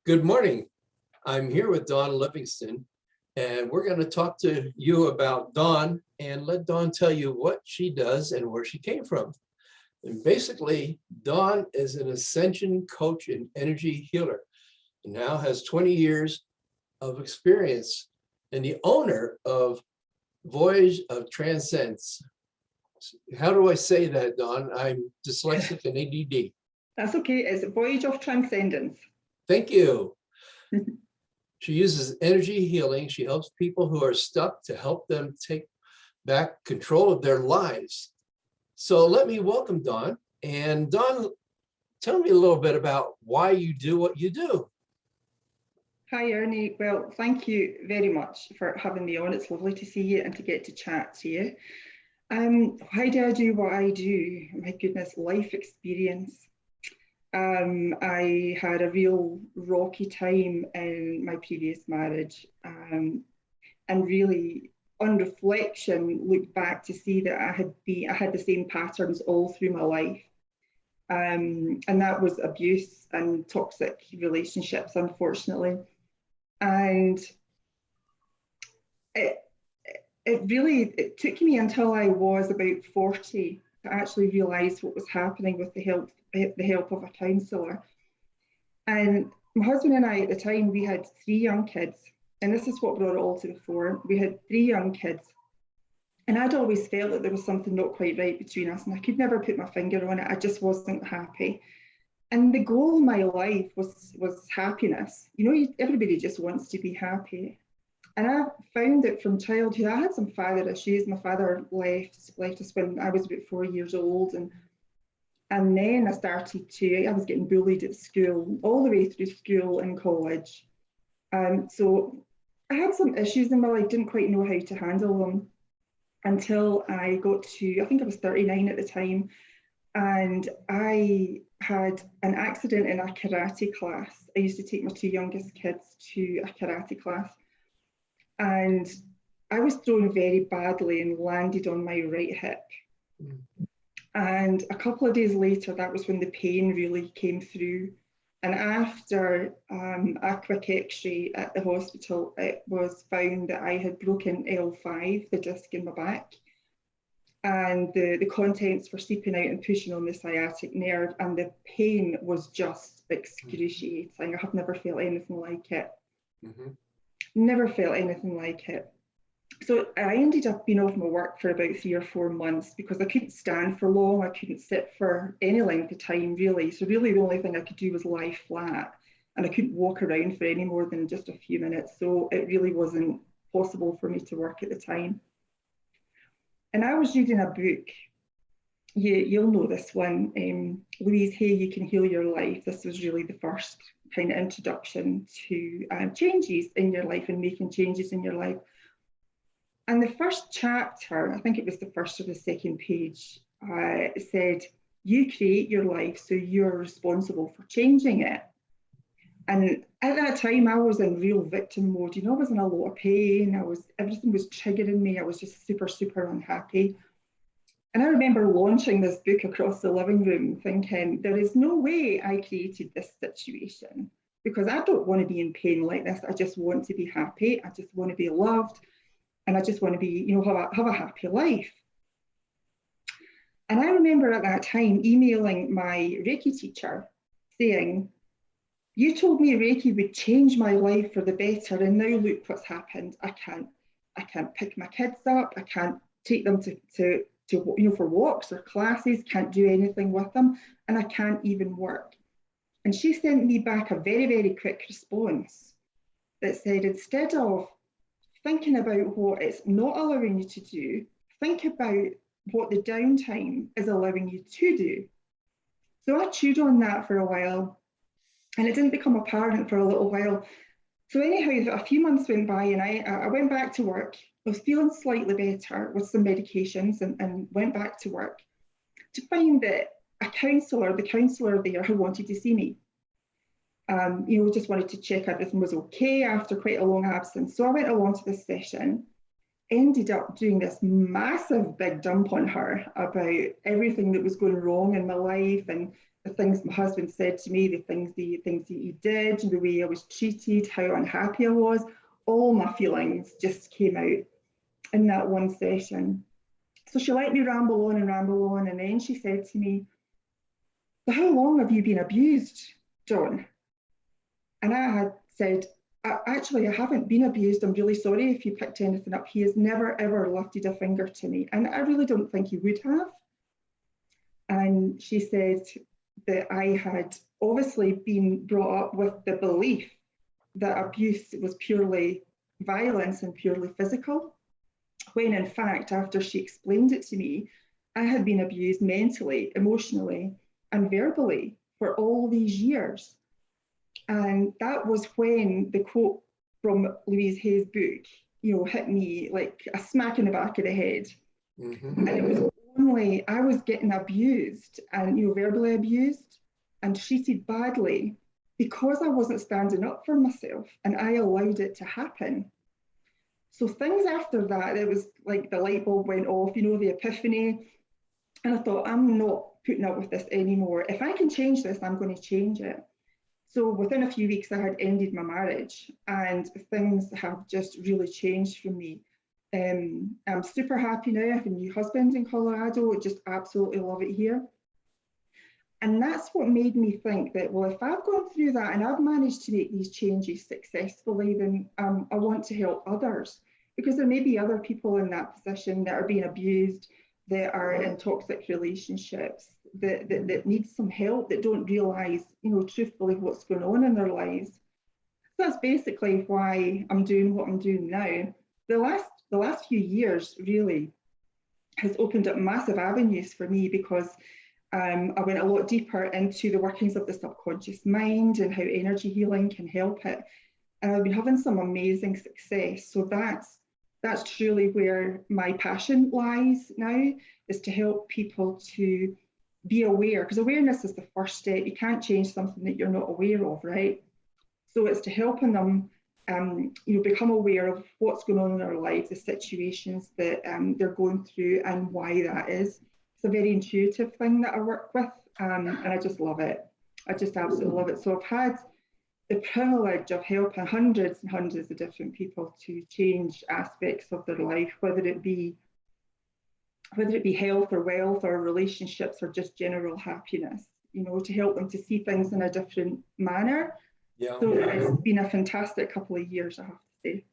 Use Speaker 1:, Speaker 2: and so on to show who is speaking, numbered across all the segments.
Speaker 1: Good morning. I'm here with Dawn Livingston, and we're going to talk to you about Dawn and let Dawn tell you what she does and where she came from. And basically, Dawn is an ascension coach and energy healer, and now has 20 years of experience and the owner of Voyage of Transcends. How do I say that, Dawn? I'm dyslexic and ADD.
Speaker 2: That's okay. It's a Voyage of Transcendence.
Speaker 1: Thank you. She uses energy healing. She helps people who are stuck to help them take back control of their lives. So let me welcome Dawn. And Dawn, tell me a little bit about why you do what you do.
Speaker 2: Hi, Ernie. Well, thank you very much for having me on. It's lovely to see you and to get to chat to you. Why do I do what I do? My goodness, life experience. I had a real rocky time in my previous marriage, and really, on reflection, looked back to see that I had the same patterns all through my life, and that was abuse and toxic relationships, unfortunately, and it took me until I was about 40 to actually realise what was happening with the help of a counsellor. And my husband and I at the time, we had 3 young kids, and this is what brought it all to the fore. We had 3 young kids, and I'd always felt that there was something not quite right between us, and I could never put my finger on it. I just wasn't happy. And the goal of my life was happiness. You know, everybody just wants to be happy. And I found that from childhood, I had some father issues. My father left us when I was about 4 years old. And then I was getting bullied at school, all the way through school and college. So I had some issues in my life, didn't quite know how to handle them until I got to, I think I was 39 at the time. And I had an accident in a karate class. I used to take my 2 youngest kids to a karate class. And I was thrown very badly and landed on my right hip. And a couple of days later, that was when the pain really came through. And after a quick x-ray at the hospital, it was found that I had broken L5, the disc in my back. And the contents were seeping out and pushing on the sciatic nerve. And the pain was just excruciating. I have never felt anything like it. Never felt anything like it. So I ended up being off my work for about 3 or 4 months because I couldn't stand for long. I couldn't sit for any length of time, really. So really the only thing I could do was lie flat, and I couldn't walk around for any more than just a few minutes. So it really wasn't possible for me to work at the time. And I was reading a book. You'll know this one, Louise Hay, You Can Heal Your Life. This was really the first kind of introduction to changes in your life and making changes in your life. And the first chapter, I think it was the first or the second page, said, you create your life, so you're responsible for changing it. And at that time, I was in real victim mode. You know, I was in a lot of pain. Everything was triggering me. I was just super, super unhappy. And I remember launching this book across the living room thinking, there is no way I created this situation because I don't want to be in pain like this. I just want to be happy. I just want to be loved. And I just want to be, you know, have a happy life. And I remember at that time emailing my Reiki teacher saying, you told me Reiki would change my life for the better. And now look what's happened. I can't pick my kids up. I can't take them to for walks or classes, can't do anything with them, and I can't even work. And she sent me back a very, very quick response that said, instead of thinking about what it's not allowing you to do, think about what the downtime is allowing you to do. So I chewed on that for a while, and it didn't become apparent for a little while. So anyhow, a few months went by, and I went back to work. I was feeling slightly better with some medications and went back to work to find that the counsellor there who wanted to see me, just wanted to check everything was okay after quite a long absence. So I went along to this session, ended up doing this massive big dump on her about everything that was going wrong in my life and the things my husband said to me, the things he did, the way I was treated, how unhappy I was. All my feelings just came out in that one session. So she let me ramble on, and then she said to me, "So how long have you been abused, Dawn?" And I had said, "Actually, I haven't been abused. I'm really sorry if you picked anything up. He has never, ever lifted a finger to me. And I really don't think he would have." And she said that I had obviously been brought up with the belief that abuse was purely violence and purely physical, when in fact, after she explained it to me, I had been abused mentally, emotionally, and verbally for all these years. And that was when the quote from Louise Hay's book, hit me like a smack in the back of the head.
Speaker 1: Mm-hmm.
Speaker 2: And it was only I was getting abused and verbally abused and treated badly because I wasn't standing up for myself and I allowed it to happen. So things after that, it was like the light bulb went off, the epiphany. And I thought, I'm not putting up with this anymore. If I can change this, I'm going to change it. So within a few weeks, I had ended my marriage and things have just really changed for me. I'm super happy now. I have a new husband in Colorado. I just absolutely love it here. And that's what made me think that, well, if I've gone through that and I've managed to make these changes successfully, then I want to help others, because there may be other people in that position that are being abused, that are in toxic relationships, that need some help, that don't realize, truthfully what's going on in their lives. So that's basically why I'm doing what I'm doing now. The last few years really has opened up massive avenues for me, because I went a lot deeper into the workings of the subconscious mind and how energy healing can help it. And I've been having some amazing success. So that's truly where my passion lies now, is to help people to be aware, because awareness is the first step. You can't change something that you're not aware of, right? So it's to helping them become aware of what's going on in their life, the situations that they're going through and why that is. It's a very intuitive thing that I work with, and I just love it. I just absolutely love it. So I've had the privilege of helping hundreds and hundreds of different people to change aspects of their life, whether it be health or wealth or relationships or just general happiness, to help them to see things in a different manner.
Speaker 1: Yeah.
Speaker 2: So it's been a fantastic couple of years, I have to say.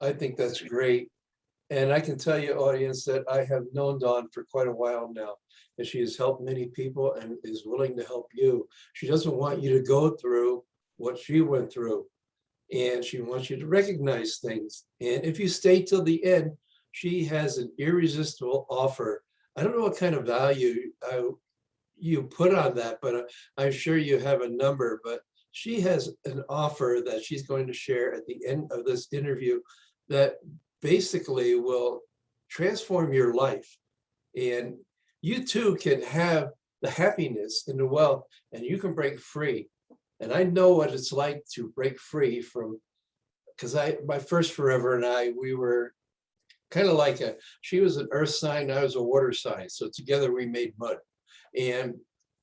Speaker 1: I think that's great. And I can tell you, audience, that I have known Dawn for quite a while now, and she has helped many people and is willing to help you. She doesn't want you to go through what she went through, and she wants you to recognize things. And if you stay till the end, she has an irresistible offer. I don't know what kind of value you put on that, but I'm sure you have a number, but she has an offer that she's going to share at the end of this interview that basically will transform your life. And you too can have the happiness and the wealth, and you can break free. And I know what it's like to break free from, because my first forever and we were kind of like she was an earth sign, I was a water sign. So together we made mud. And,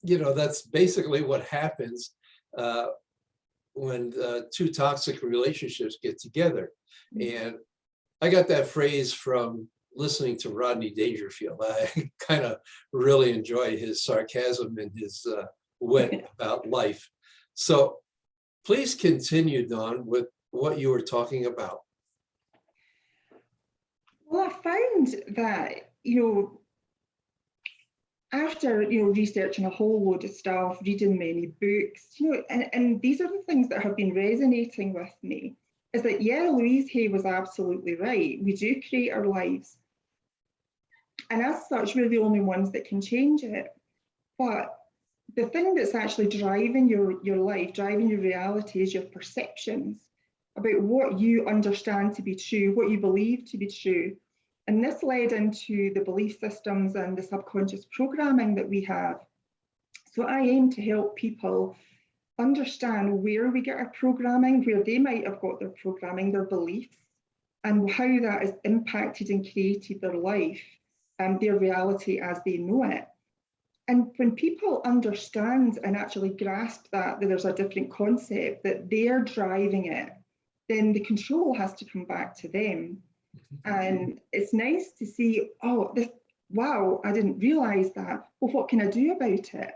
Speaker 1: that's basically what happens when two toxic relationships get together. And I got that phrase from listening to Rodney Dangerfield. I kind of really enjoy his sarcasm and his wit about life. So please continue, Dawn, with what you were talking about.
Speaker 2: Well, I found that, after, researching a whole load of stuff, reading many books, and these are the things that have been resonating with me, is that, yeah, Louise Hay was absolutely right. We do create our lives. And as such, we're the only ones that can change it. But the thing that's actually driving your life, driving your reality, is your perceptions about what you understand to be true, what you believe to be true. And this led into the belief systems and the subconscious programming that we have. So I aim to help people understand where we get our programming, where they might have got their programming, their beliefs, and how that has impacted and created their life and their reality as they know it. And when people understand and actually grasp that there's a different concept, that they're driving it, then the control has to come back to them. And it's nice to see, oh, this, wow, I didn't realize that. Well, what can I do about it?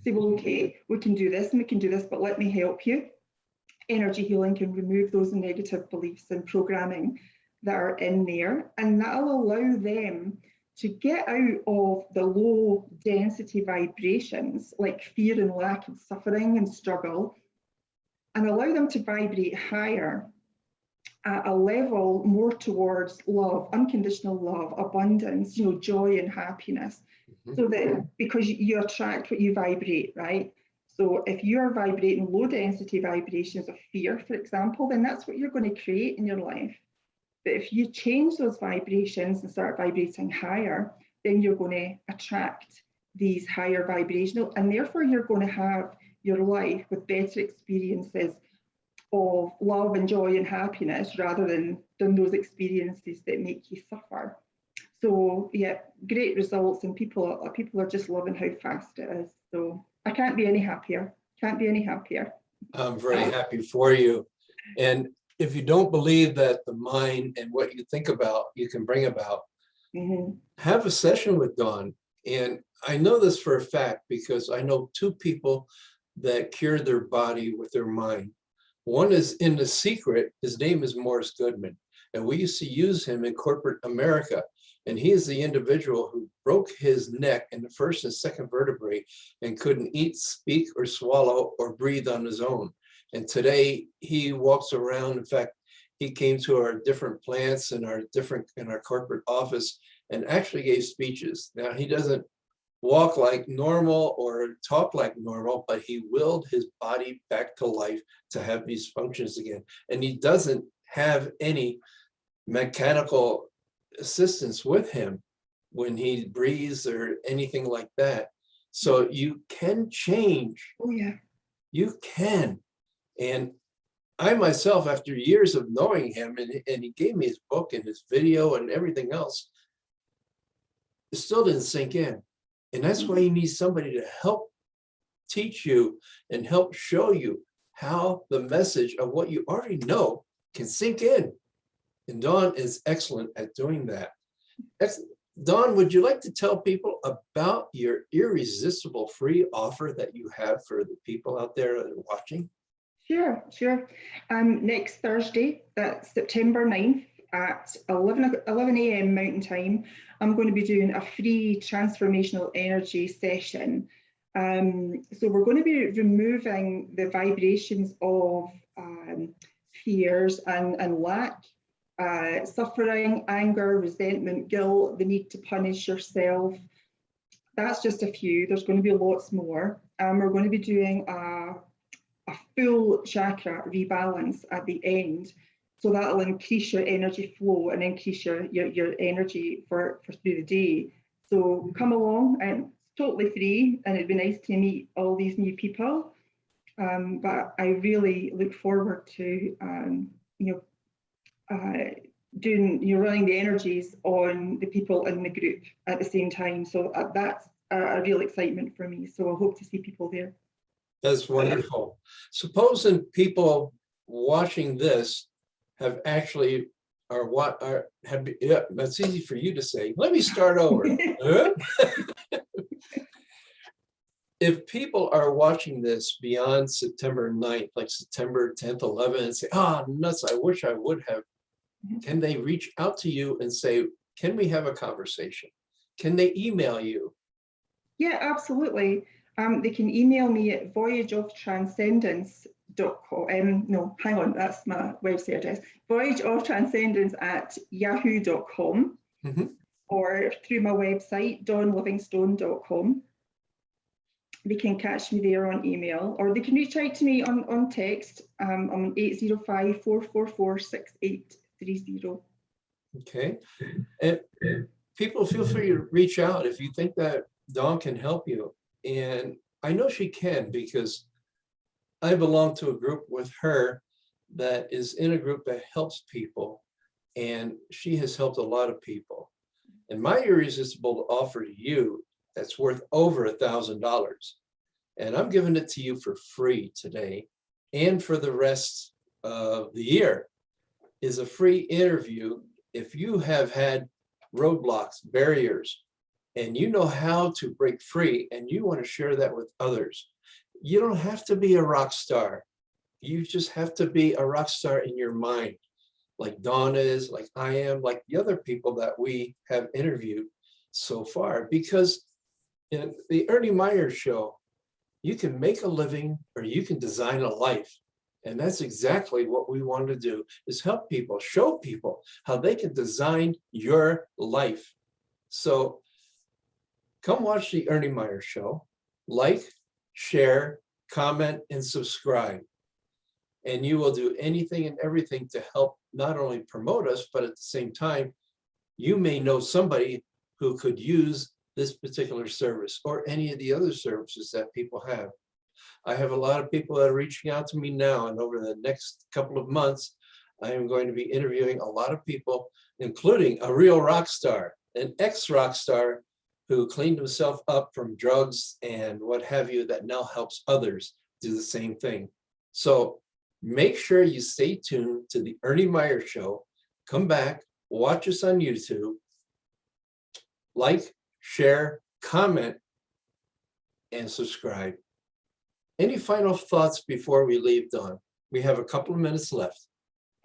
Speaker 2: Say, well, okay, we can do this and we can do this, but let me help you. Energy healing can remove those negative beliefs and programming that are in there, and that'll allow them to get out of the low density vibrations like fear and lack and suffering and struggle, and allow them to vibrate higher at a level more towards love, unconditional love, abundance, joy and happiness. So that, because you attract what you vibrate, right? So if you're vibrating low density vibrations of fear, for example, then that's what you're going to create in your life. But if you change those vibrations and start vibrating higher, then you're going to attract these higher vibrational, and therefore you're going to have your life with better experiences of love and joy and happiness rather than those experiences that make you suffer. So yeah, great results, and people are just loving how fast it is. So I can't be any happier. Can't be any happier.
Speaker 1: I'm very happy for you. And if you don't believe that the mind and what you think about, you can bring about, have a session with Dawn. And I know this for a fact because I know two people that cured their body with their mind. One is in the secret. His name is Morris Goodman. And we used to use him in corporate America. And he is the individual who broke his neck in the first and second vertebrae and couldn't eat, speak, or swallow or breathe on his own. And today he walks around. In fact, he came to our different plants in our corporate office and actually gave speeches. Now, he doesn't walk like normal or talk like normal, but he willed his body back to life to have these functions again. And he doesn't have any mechanical assistance with him when he breathes or anything like that. So you can change.
Speaker 2: Oh yeah.
Speaker 1: You can. And I myself, after years of knowing him, and he gave me his book and his video and everything else, it still didn't sink in. And that's why you need somebody to help teach you and help show you how the message of what you already know can sink in. And Dawn is excellent at doing that. Dawn, would you like to tell people about your irresistible free offer that you have for the people out there that are watching?
Speaker 2: Sure. Next Thursday, that's September 9th at 11 a.m. Mountain Time, I'm going to be doing a free transformational energy session. So we're going to be removing the vibrations of fears and lack, suffering, anger, resentment, guilt, the need to punish yourself. That's just a few. There's going to be lots more. We're going to be doing a full chakra rebalance at the end. So that'll increase your energy flow and increase your energy for through the day. So come along, and it's totally free, and it'd be nice to meet all these new people. But I really look forward to running the energies on the people in the group at the same time. So that's a real excitement for me. So I hope to see people there.
Speaker 1: That's wonderful. Supposing people watching this have actually that's easy for you to say. Let me start over. If people are watching this beyond September 9th, like September 10th, 11th, and say, nuts, I wish I would have, can they reach out to you and say, can we have a conversation? Can they email you?
Speaker 2: Yeah, absolutely. They can email me at voyageoftranscendence.com. No, hang on, that's my website address. voyageoftranscendence@yahoo.com, or through my website, dawnlivingstone.com. They can catch me there on email, or they can reach out to me on text. I'm on 805-444-6830.
Speaker 1: Okay. And people, feel free to reach out if you think that Dawn can help you. And I know she can, because I belong to a group with her that is in a group that helps people. and she has helped a lot of people. And my irresistible offer to you that's worth over $1,000. And I'm giving it to you for free today and for the rest of the year is a free interview. If you have had roadblocks, barriers, and you know how to break free and you want to share that with others, you don't have to be a rock star. You just have to be a rock star in your mind, like Dawn is, like I am, like the other people that we have interviewed so far. Because in the Ernie Meyer show, you can make a living or you can design a life. And that's exactly what we want to do, is help people, show people how they can design your life. So come watch the Ernie Meyer show, like, share, comment, and subscribe. And you will do anything and everything to help not only promote us, but at the same time, you may know somebody who could use this particular service or any of the other services that people have. I have a lot of people that are reaching out to me now, and over the next couple of months, I am going to be interviewing a lot of people, including a real rock star, an ex-rock star who cleaned himself up from drugs and what have you, that now helps others do the same thing. So make sure you stay tuned to the Ernie Meyer show. Come back, watch us on YouTube, like, share, comment, and subscribe. Any final thoughts before we leave, Dawn? We have a couple of minutes left.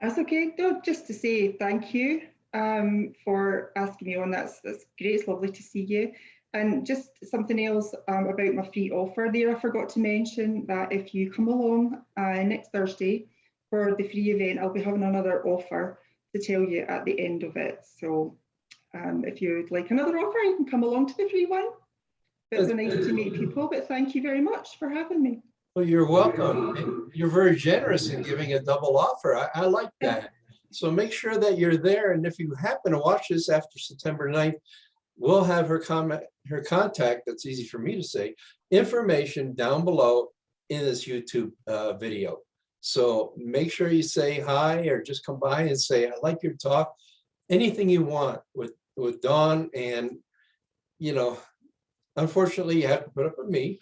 Speaker 2: That's okay. No, just to say thank you for asking me on. That's great. It's lovely to see you. And just something else about my free offer there. I forgot to mention that if you come along next Thursday for the free event, I'll be having another offer to tell you at the end of it. So if you'd like another offer, you can come along to the free one. It's nice to meet people, but thank you very much for having me.
Speaker 1: Well, you're welcome. And you're very generous in giving a double offer. I like that. So make sure that you're there. And if you happen to watch this after September 9th, we'll have her contact, that's easy for me to say, information down below in this YouTube video. So make sure you say hi or just come by and say, I like your talk, anything you want with Dawn. And, you know, unfortunately, you have to put up with me.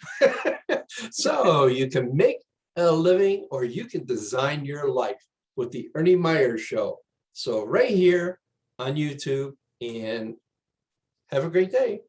Speaker 1: So you can make a living or you can design your life with the Ernie Meyer show. So right here on YouTube, and have a great day.